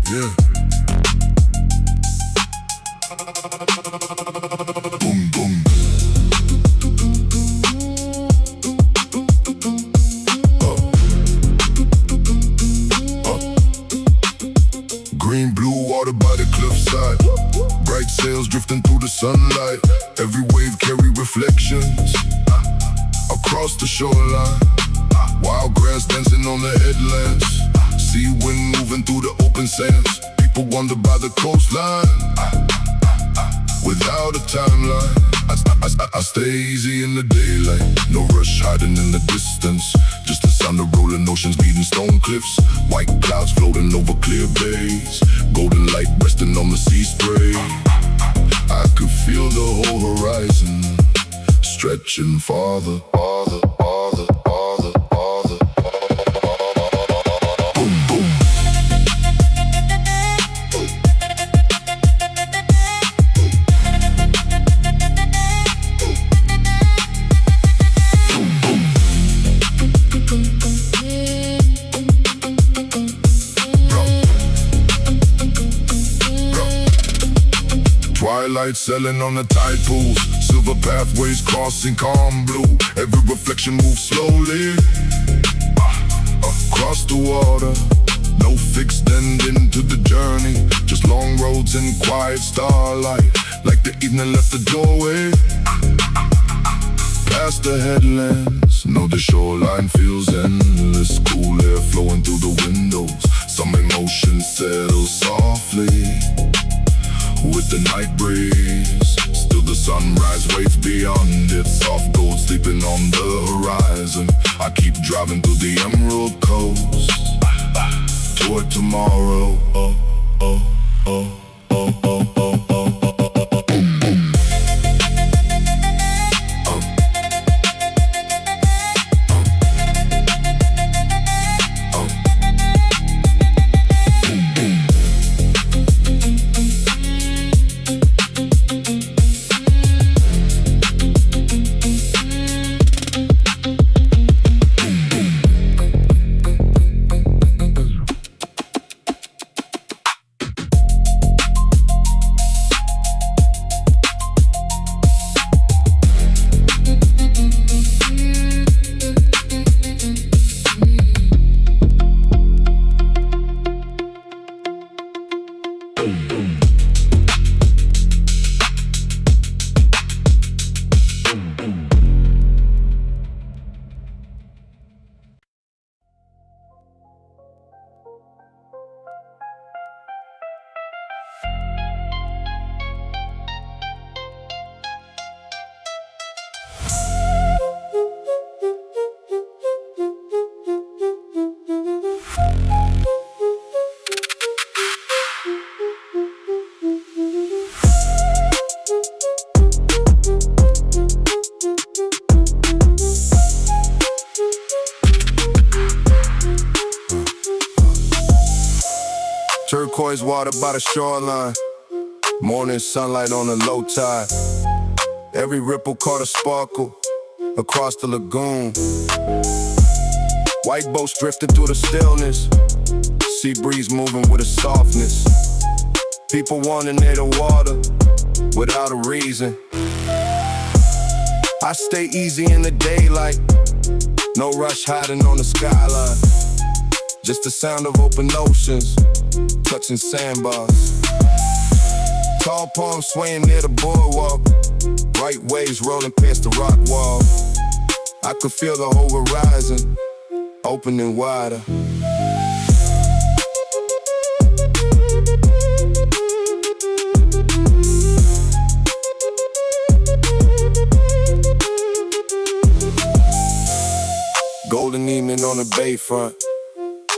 Yeah. Boom, boom. Green, blue water by the cliffside. Bright sails drifting through the sunlight. Every wave carry reflections across the shoreline. Wild grass dancing on the headlands. Sea wind moving through the open sands. People wander by the coastline without a timeline. I stay easy in the daylight. No rush hiding in the distance. Just the sound of rolling oceans meeting stone cliffs. White clouds floating over clear bays. Golden light resting on the sea spray. I could feel the whole horizon stretching farther, farther, farther, farther, farther. Boom, boom. Twilight selling on the tide pools. Silver pathways crossing calm blue. Every reflection moves slowly across the water. No fixed ending to the journey. Just long roads and quiet starlight. Like the evening left the doorway. Past the headlands. Know the shoreline feels endless. Cool air flowing through the windows. Some emotion settles softly with the night breeze. Still the sunrise waits beyond it. Soft gold sleeping on the horizon. I keep driving through the emerald coast toward tomorrow. Oh, oh, oh, oh, oh, oh, oh, oh. Boom, boom. Turquoise water by the shoreline. Morning sunlight on the low tide. Every ripple caught a sparkle across the lagoon. White boats drifting through the stillness. Sea breeze moving with a softness. People wanting near the water without a reason. I stay easy in the daylight. No rush hiding on the skyline. Just the sound of open oceans touching sandbars. Tall palms swaying near the boardwalk. Bright waves rolling past the rock wall. I could feel the whole horizon opening wider. Golden evening on the bayfront.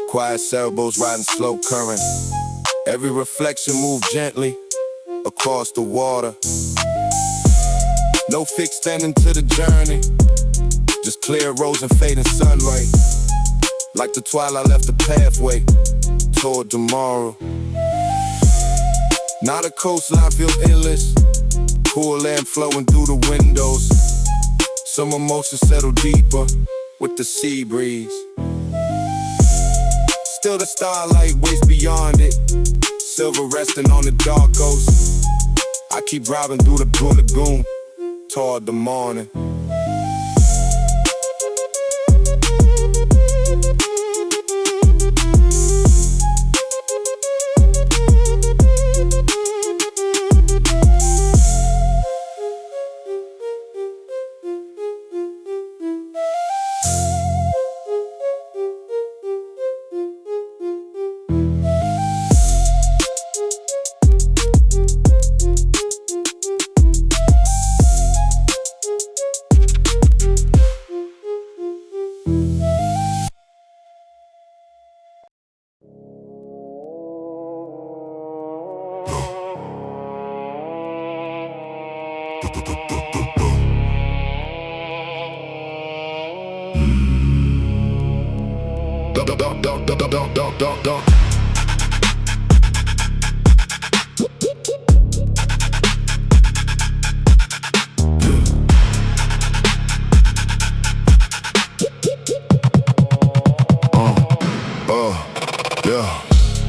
Quiet sailboats riding slow current. Every reflection move gently across the water. No fixed ending to the journey. Just clear roads and fading sunlight. Like the twilight left the pathway toward tomorrow. Now the coastline feels endless. Cool air flowing through the windows. Some emotions settle deeper with the sea breeze. Still the starlight waits beyond it. silver resting on the dark coast. I keep driving through the blue lagoon toward the morning. Yeah,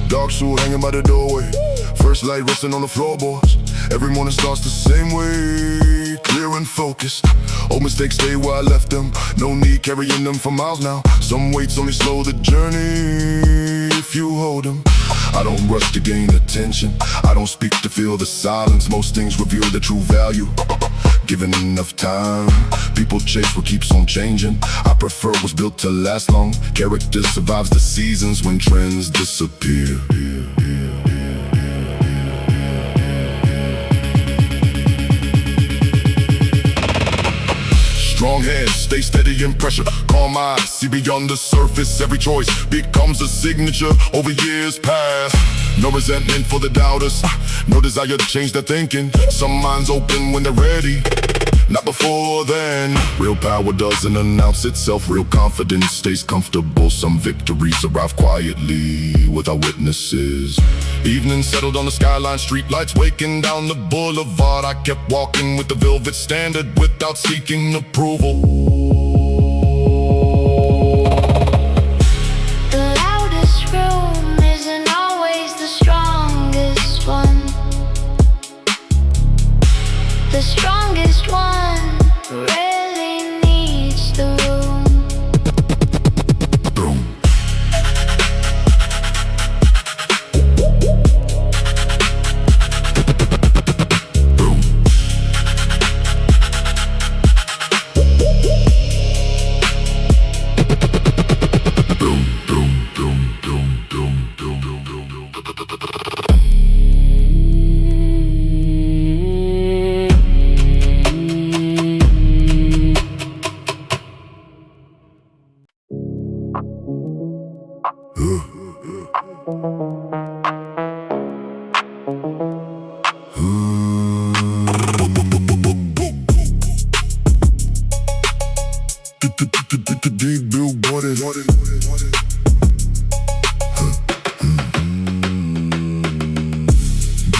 dark suit hanging by the doorway, first light resting on the floorboards. Every morning starts the same way, clear and focused. Old mistakes stay where I left them, no need carrying them for miles now. Some weights only slow the journey if you hold them. I don't rush to gain attention, I don't speak to feel the silence. Most things reveal the true value, given enough time. People chase what keeps on changing, I prefer what's built to last long. Character survives the seasons when trends disappear. Strong hands, stay steady in pressure. Calm eyes, see beyond the surface. Every choice becomes a signature over years past. No resentment for the doubters, no desire to change their thinking. Some minds open when they're ready, not before then. Real power doesn't announce itself, real confidence stays comfortable. Some victories arrive quietly without witnesses. Evening settled on the skyline, street lights waking down the boulevard. I kept walking with the velvet standard without seeking approval. The loudest room isn't always the strongest one. The strongest one really needs the room. Boom. Boom. Deep blue water.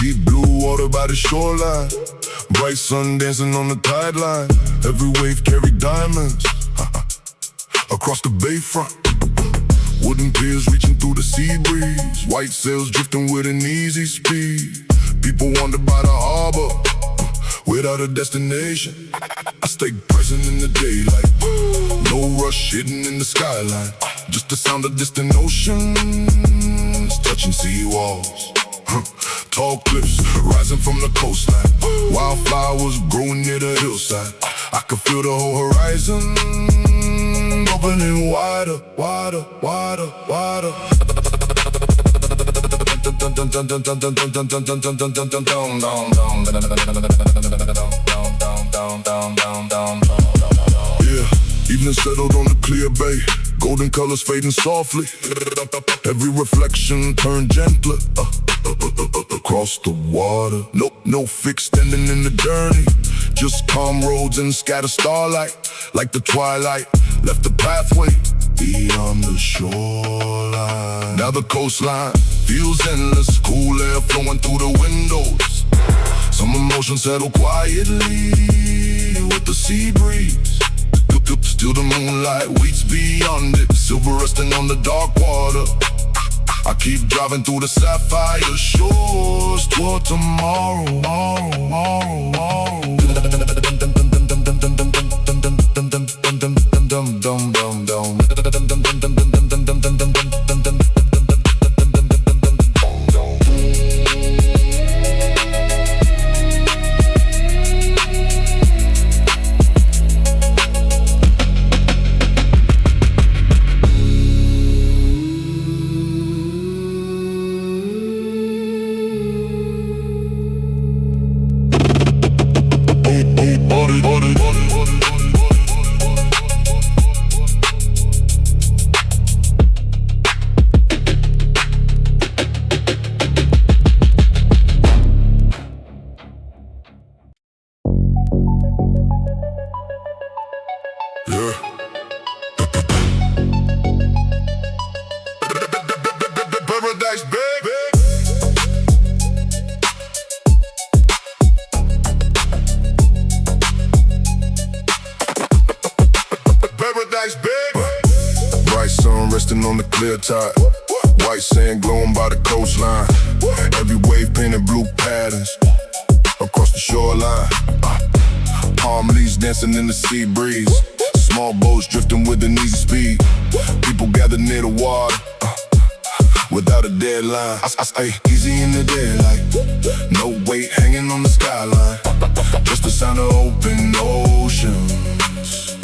Deep blue water by the shoreline, bright sun dancing on the tide line. Every wave carried diamonds across the bayfront. Wooden piers reaching through the sea breeze, white sails drifting with an easy speed. People wander by the harbor without a destination. I stay present in the daylight, no rush hidden in the skyline. Just the sound of distant oceans touching sea walls. Tall cliffs rising from the coastline, wildflowers growing near the hillside. I could feel the whole horizon opening wider, wider, wider, wider. Yeah, evening settled on the clear bay, golden colors fading softly. Every reflection turned gentler across the water. No fixed ending in the journey, just calm roads and scattered starlight. Like the twilight left the pathway beyond the shoreline. Now the coastline feels endless, cool air flowing through the windows. Some emotions settle quietly with the sea breeze. Still the moonlight waits beyond it, silver resting on the dark water. I keep driving through the Sapphire Shores toward tomorrow. Paradise, baby. Paradise, baby. Bright sun resting on the clear tide. White sand glowing by the coastline. Every wave painted blue patterns across the shoreline. Palm leaves dancing in the sea breeze. Small boats drifting with an easy speed. People gather near the water without a deadline. I stay easy in the daylight. No weight hanging on the skyline. Just the sound of open oceans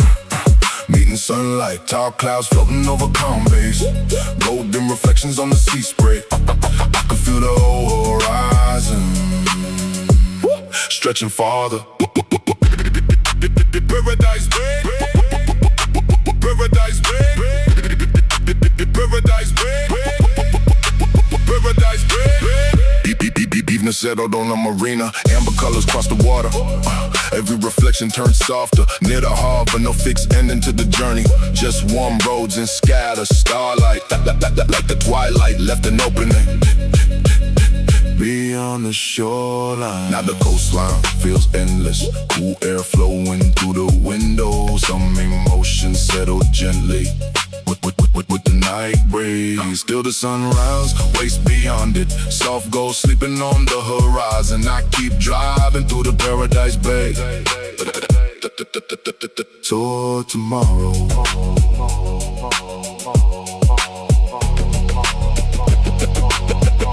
meeting sunlight. Tall clouds floating over calm bays. Golden reflections on the sea spray. I can feel the whole horizon stretching farther. Paradise, baby. Paradise, baby. Paradise, baby. Paradise, baby. Evening settled on a marina. Amber colors cross the water. Every reflection turns softer. Near the harbor, no fixed ending to the journey. Just warm roads and scattered starlight. Like the twilight left an opening beyond the shoreline. Now the coastline feels endless. Cool air flowing through the window. Some emotions settle gently with the night breeze. Still the sunrise, waste beyond it. Soft gold sleeping on the horizon. I keep driving through the Paradise Bay toward tomorrow.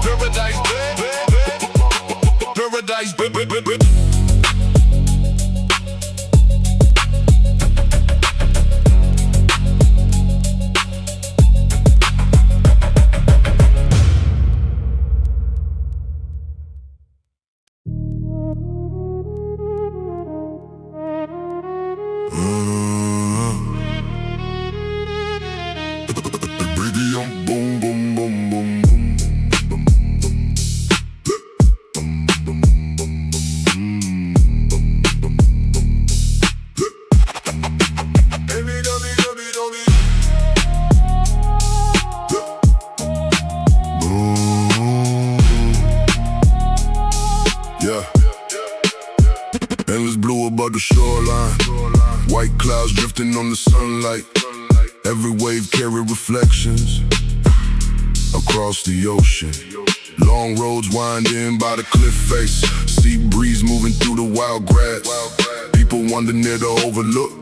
Paradise, baby. Paradise, baby. Boom, boom, boom, boom, boom, yeah. Endless blue above the shoreline. White clouds drifting on the sunlight. Every wave carry reflections across the ocean. Long roads winding by the cliff face. Sea breeze moving through the wild grass. People wander near the overlook,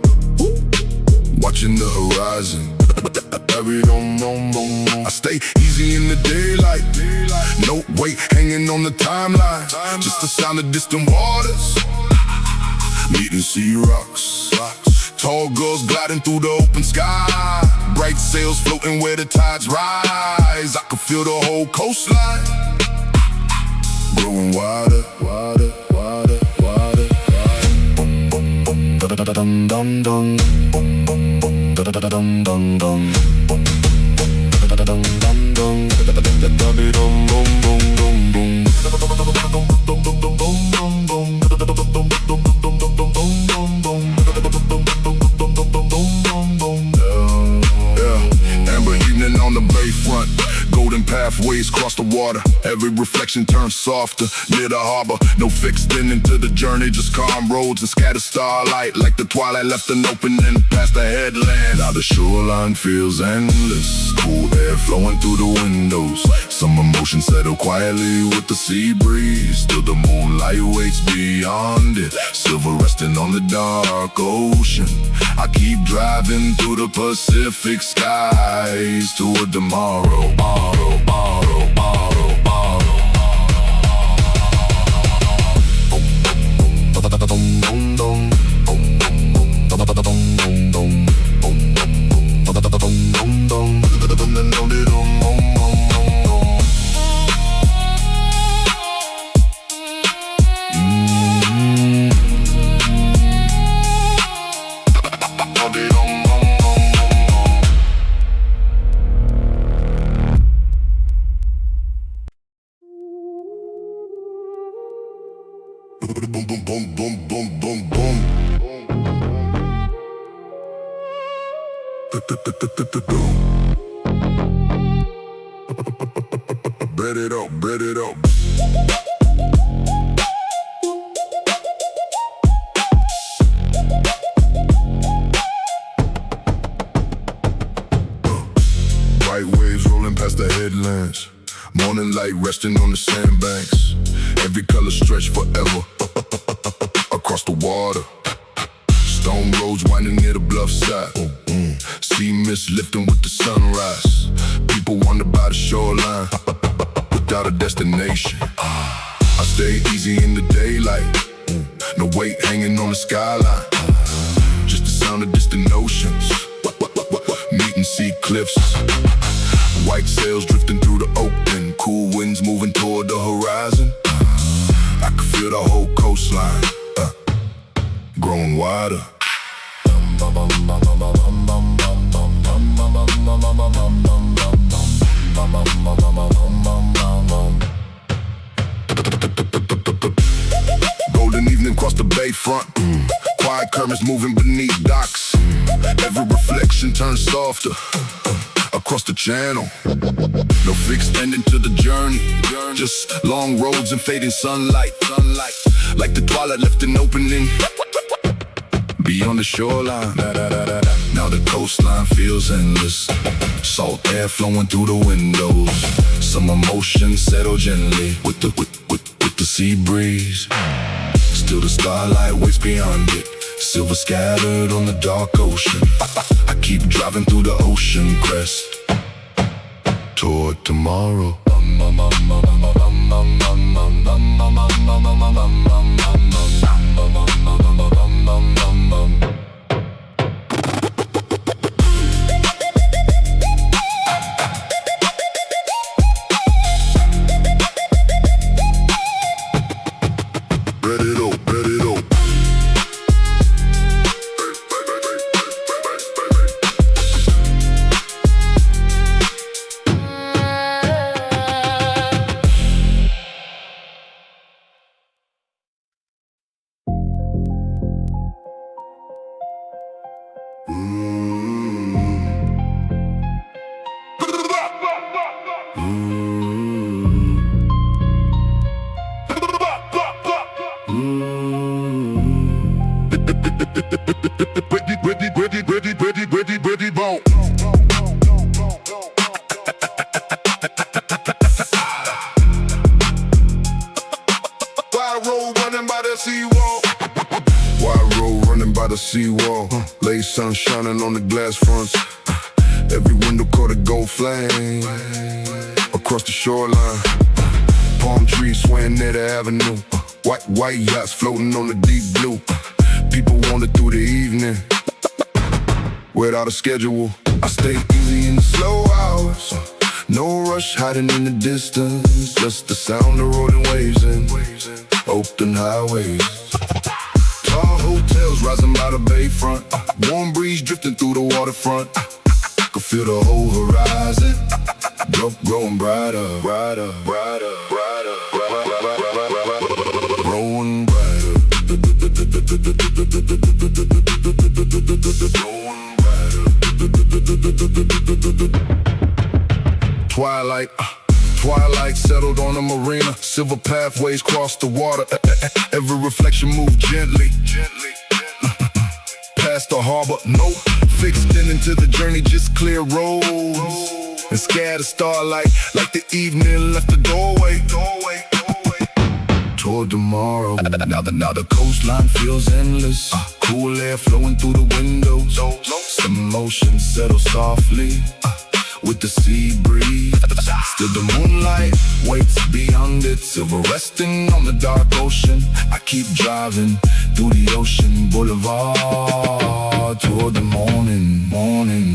watching the horizon. I stay easy in the daylight. No weight hanging on the timeline. Just the sound of distant waters meeting sea rocks. Tall girls gliding through the open sky. Bright sails floating where the tides rise. I can feel the whole coastline growing wider, wider, wider, wider, wider. Da-da-da-dum, dum, dum. Da-da-da-dum, dum, dum. Da-da-da-dum, dum, dum. Da-da-da-dum, boom, boom, boom, boom. Amber evening on the bayfront. Golden pathways cross the water. Every reflection turns softer near the harbor. No fixed ending to the journey, just calm roads and scattered starlight. Like the twilight left an opening past the headland. Now the shoreline feels endless, cool air flowing through the windows. Some emotion settle quietly with the sea breeze, till the moonlight waits beyond it, silver resting on the dark ocean. I keep driving through the Pacific skies toward tomorrow. Boom, boom, boom, boom, boom, boom, boom. Bet it up, bet it up. White waves rolling past the headlands, morning light resting on the sandbanks. Every color stretched forever across the water. Stone roads winding near the bluff side. Sea mist lifting with the sunrise. People wander by the shoreline without a destination. I stay easy in the daylight, no weight hanging on the skyline. Just the sound of distant oceans, meeting sea cliffs. White sails drifting through the open, cool winds moving toward the horizon. I can feel the whole coastline growing wider. Golden evening across the bayfront, quiet currents moving beneath docks. Every reflection turns softer across the channel. No fixed ending to the journey, just long roads and fading sunlight. Like the twilight left an opening beyond the shoreline. Now the coastline feels endless, salt air flowing through the windows. Some emotions settle gently with the sea breeze. Still the starlight waits beyond it, silver scattered on the dark ocean. I keep driving through the ocean crest toward tomorrow. Ready, bone. Wide road running by the seawall. Wide road running by the seawall. Late sun shining on the glass fronts. Every window caught a gold flame across the shoreline. Palm trees swaying near the avenue. White yachts floating on the deep blue. People wander through the evening without a schedule. I stay easy in the slow hours. No rush hiding in the distance. Just the sound of rolling waves and open highways. Tall hotels rising by the bayfront. Warm breeze drifting through the waterfront. Could feel the whole horizon growing brighter, brighter, brighter, brighter, growing brighter, growing brighter. Twilight Twilight settled on a marina. Silver pathways cross the water. Every reflection moved gently. Past the harbor, nope. Fixed in into the journey, just clear roads. And scattered starlight like the evening left the doorway. Toward tomorrow. Now the coastline feels endless. Cool air flowing through the windows. Some emotions settle softly with the sea breeze. Still the moonlight waits beyond it. Silver resting on the dark ocean. I keep driving through the ocean boulevard toward the morning. Morning.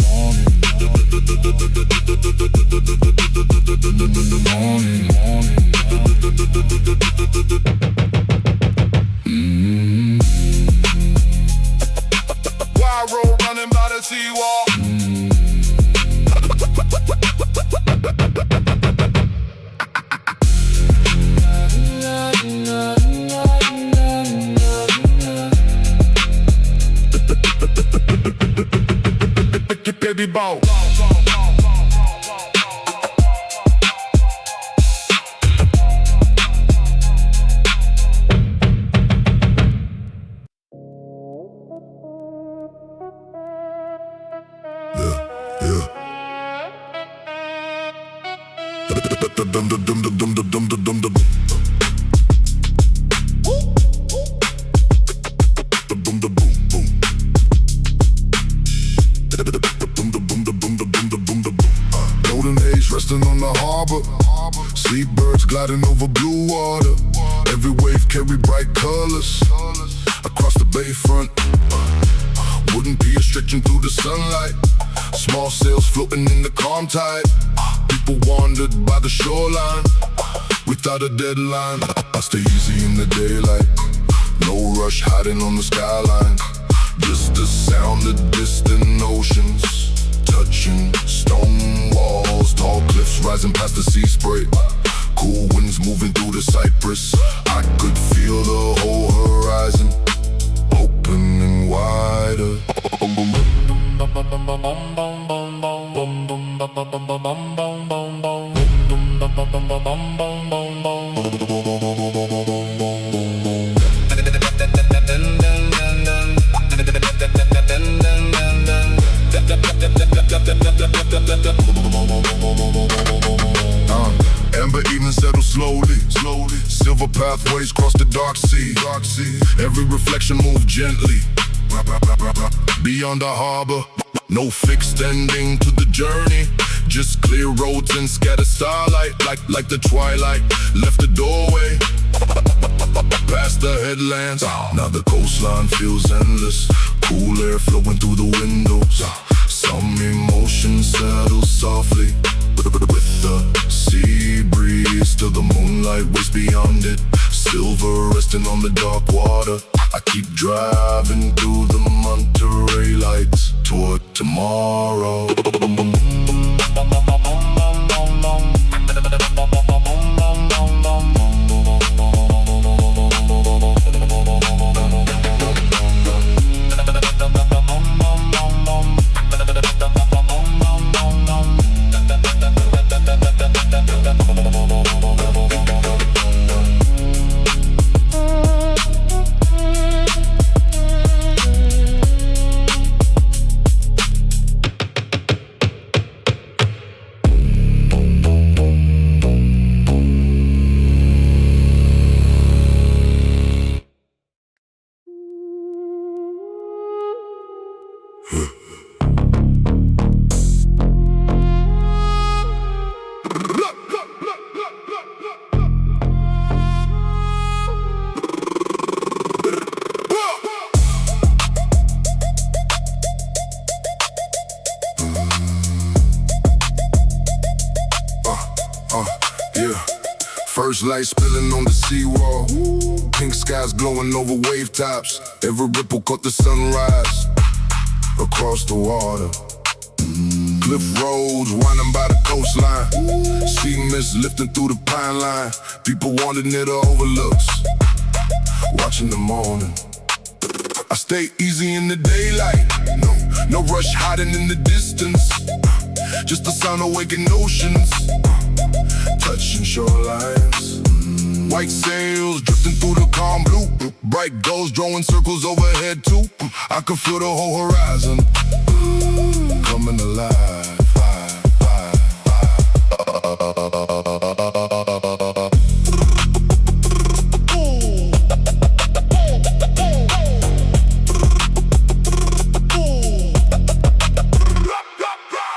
Wild road running by the seawall. Baby boat. Golden age resting on the harbor. Seabirds gliding over blue water. Every wave carry bright colors. Across the bayfront, wooden pier stretching through the sunlight. Small sails floating in the calm tide. People wandered by the shoreline without a deadline. I stay easy in the daylight. No rush hiding on the skyline. Just the sound of distant oceans touching stone walls. Tall cliffs rising past the sea spray. Cool winds moving through the cypress. I could feel the whole horizon opening wider. Amber evening settles slowly. Silver pathways cross the dark sea. Every reflection moves gently. Beyond the harbor, no fixed ending to the journey. Just clear roads and scattered starlight. Like the twilight left the doorway. Past the headlands, now the coastline feels endless. Cool air flowing through the windows. Some emotions settle softly with the sea breeze. Till the moonlight waits beyond it. Silver resting on the dark water. I keep driving through the Monterey Lights toward tomorrow. First light spilling on the seawall. Pink skies glowing over wave tops. Every ripple caught the sunrise across the water. Cliff roads winding by the coastline. Sea mist lifting through the pine line. People wanting near the overlooks, watching the morning. I stay easy in the daylight. No rush hiding in the distance. Just the sound of waking oceans. Touch shorelines. White sails drifting through the calm blue. Bright gulls drawing circles overhead too. I could feel the whole horizon coming alive.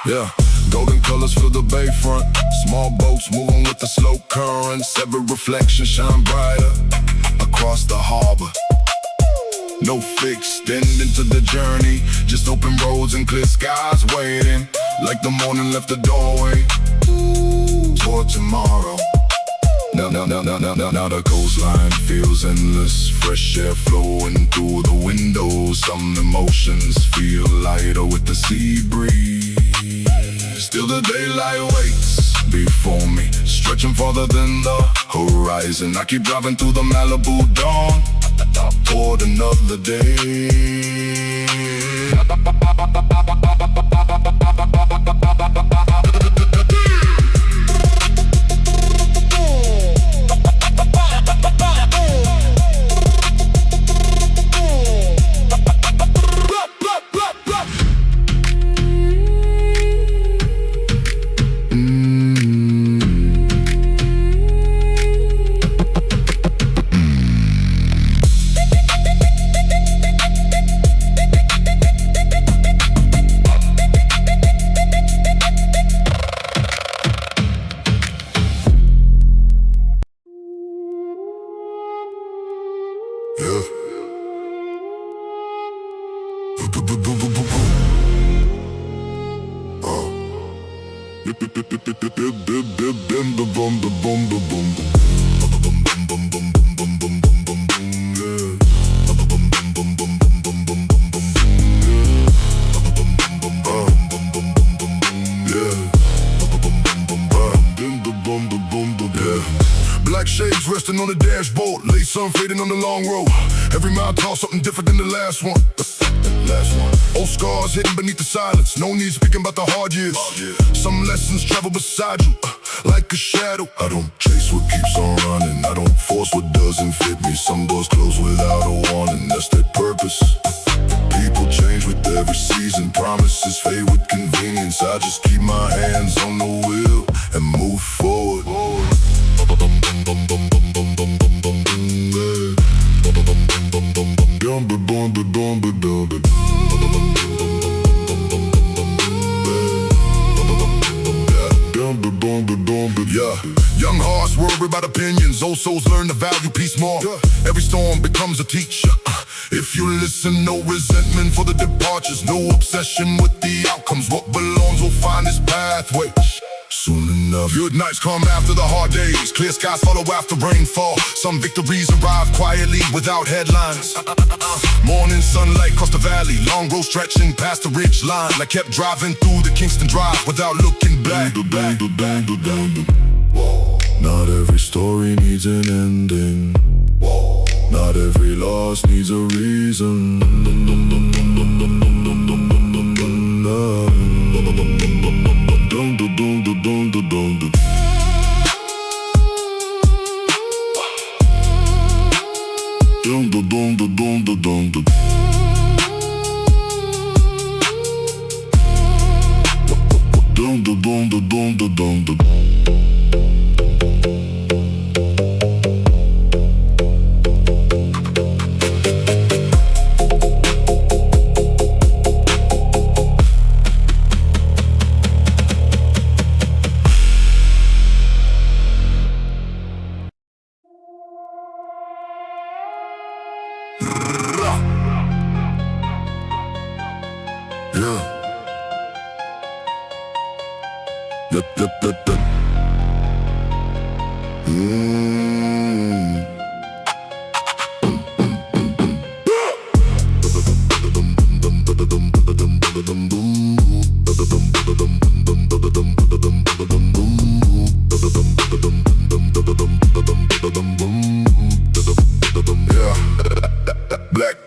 Yeah, golden colors fill the bayfront. Small boats moving with the slow currents. Every reflection shine brighter across the harbor. No fixed ending to the journey, just open roads and clear skies waiting. Like the morning left the doorway toward tomorrow. Now the coastline feels endless. Fresh air flowing through the windows. Some emotions feel lighter with the sea breeze. Still the daylight waits before me, stretching farther than the horizon. I keep driving through the Malibu Dawn toward another day. Black shades resting on the dashboard, late sun fading on the long road. Every mile tall, something different than the last one. Old scars hidden beneath the silence. No need speaking about the hard years. Some lessons travel beside you, like a shadow. I don't chase what keeps on running. I don't force what doesn't fit me. Some doors close without a warning. That's their purpose. People change with every season. Promises fade with convenience. I just keep my hands on the wheel and move forward. Yeah, young hearts worry about opinions. Old souls learn to value peace more. Every storm becomes a teacher. If you listen, no resentment for the departures. No obsession with the outcomes. What belongs will find its pathway soon enough. Good nights come after the hard days. Clear skies follow after rainfall. Some victories arrive quietly without headlines. Morning sunlight across the valley. Long road stretching past the ridge line. I kept driving through the Kingston Drive without looking back. Not every story needs an ending. Not every loss needs a reason.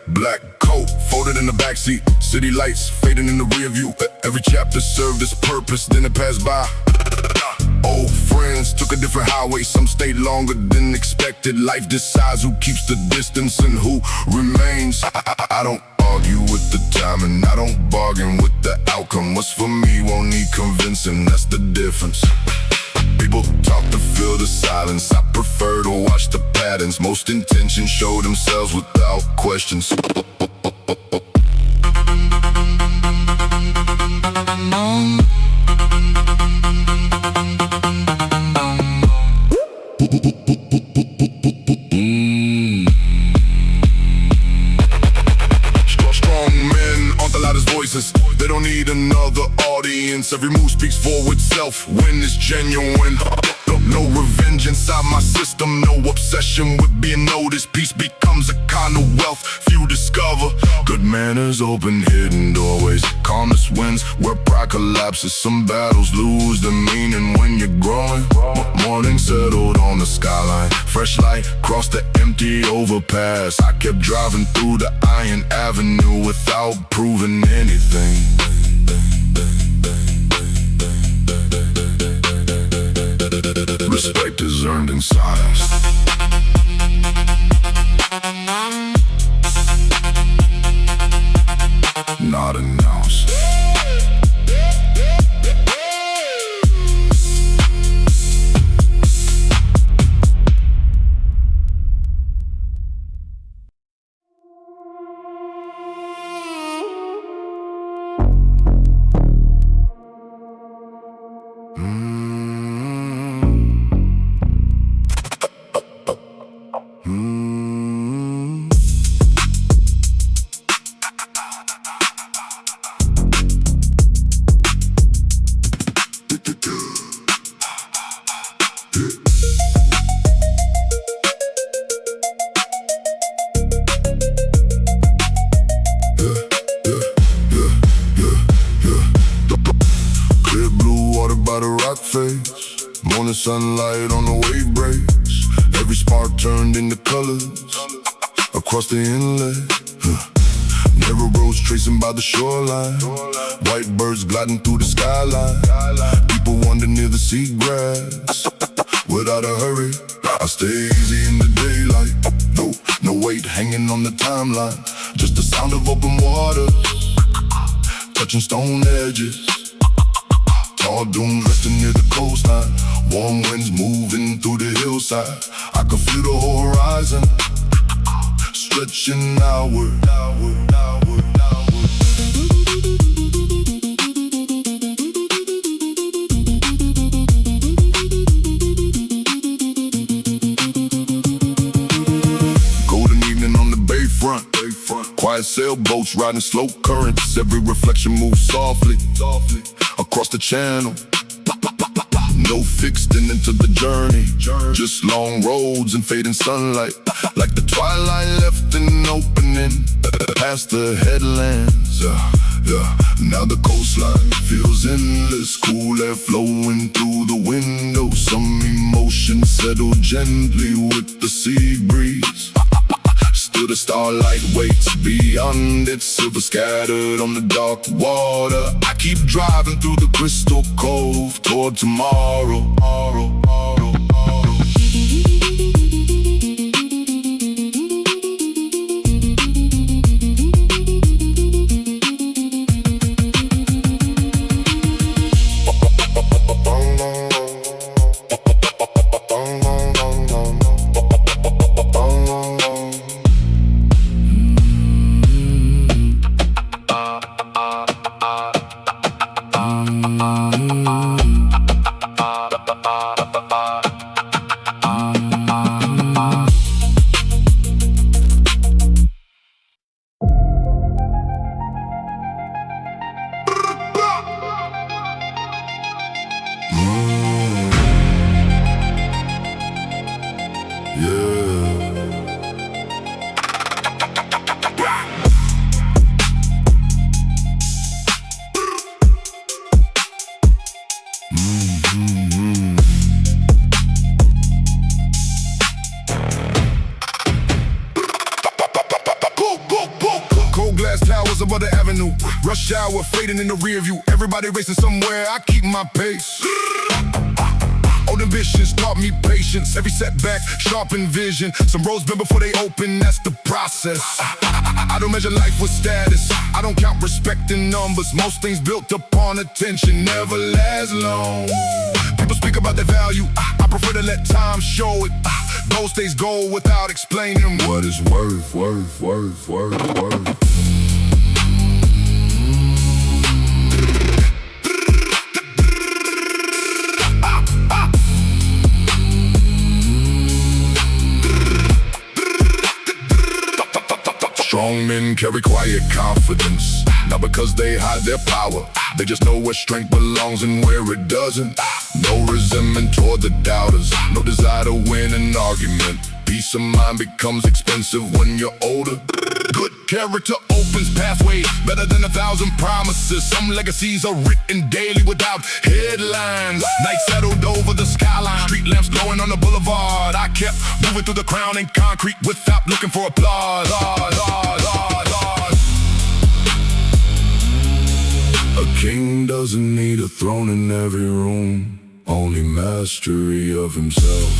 Black coat folded in the backseat. City lights fading in the rear view. Every chapter served its purpose, then it passed by. Old friends took a different highway, some stayed longer than expected. Life decides who keeps the distance and who remains. I don't argue with the time and I don't bargain with the outcome. What's for me won't need convincing, that's the difference. People talk to fill the silence, I prefer to watch the patterns. Most intentions show themselves without questions. Strong men aren't the loudest voices, they don't need another audience. Every move speaks for itself when it's genuine. No revenge inside my system, no obsession with being noticed. Peace becomes a kind of wealth few discover. Good manners open hidden doorways, calmness wins where pride collapses. Some battles lose the meaning when you're growing. Morning settled on the skyline, fresh light crossed the empty overpass. I kept driving through the Iron Avenue without proving anything. Respect is earned in silence. Not announced. Morning sunlight on the wave breaks, every spark turned into colors across the inlet. Narrow roads tracing by the shoreline, white birds gliding through the skyline. People wander near the seagrass without a hurry. I stay easy in the daylight, no weight hanging on the timeline. Just the sound of open water touching stone edges. Tall dunes resting near the coastline, warm winds moving through the hillside. I can feel the horizon stretching outward. Golden evening on the bayfront, quiet sailboats riding slow currents. Every reflection moves softly across the channel. No fixing into the journey, just long roads and fading sunlight. Like the twilight left an opening past the headlands. Now the coastline feels endless, cool air flowing through the window. Some emotion settle gently with the sea breeze. Still the starlight waits beyond it, silver scattered on the dark water. I keep driving through the crystal cove toward tomorrow. Above the avenue, rush hour fading in the rear view. Everybody racing somewhere, I keep my pace. ambitions taught me patience. Every setback, sharpened vision. Some roads bend before they open, that's the process. I don't measure life with status. I don't count respect in numbers. Most things built upon attention never last long. People speak about their value. I prefer to let time show it. Gold stays gold without explaining what it's worth. Strong men carry quiet confidence, not because they hide their power. They just know where strength belongs and where it doesn't. No resentment toward the doubters, no desire to win an argument. Peace of mind becomes expensive when you're older. Good character opens pathways better than 1,000 promises. Some legacies are written daily without headlines. Night settled over the skyline, street lamps glowing on the boulevard. I kept moving through the crown and concrete without looking for applause. A king doesn't need a throne in every room, only mastery of himself.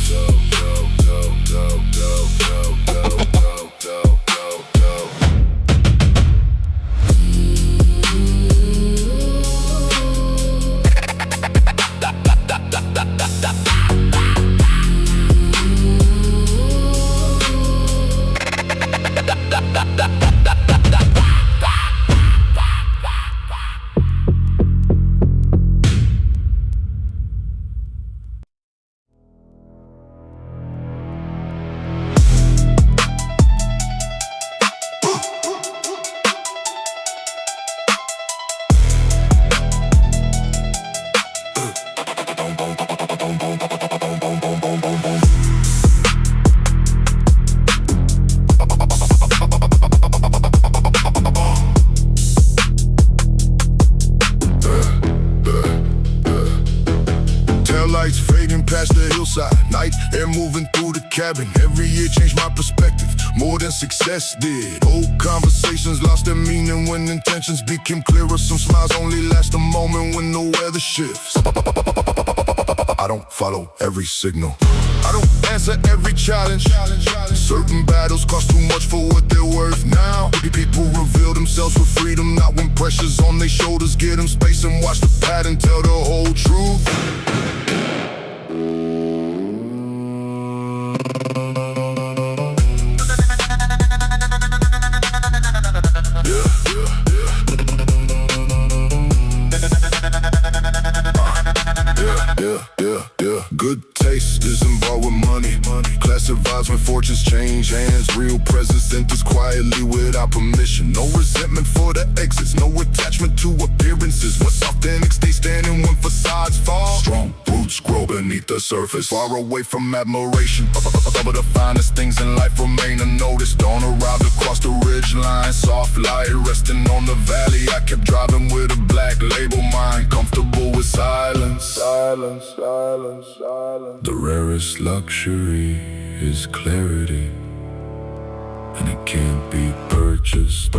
Lights fading past the hillside, night air moving through the cabin. Every year changed my perspective, more than success did. Old conversations lost their meaning when intentions became clearer. Some smiles only last a moment when the weather shifts. I don't follow every signal, I don't answer every challenge. Certain battles cost too much for what they're worth now. People reveal themselves for freedom, not when pressure's on their shoulders. Get them space and watch the pattern tell the whole truth. Good taste isn't bought with money. Class survives when fortunes change hands. Real presence enters quietly without permission. No resentment for the exits, no attachment to appearances. What's authentic stays standing when facades fall. Strong roots grow beneath the surface, far away from admiration. Some of the finest things in life remain unnoticed. Dawn arrived across the ridge line, soft light resting on the valley. I kept driving with a black label mind, comfortable with silence. The rarest luxury is clarity, and it can't be purchased.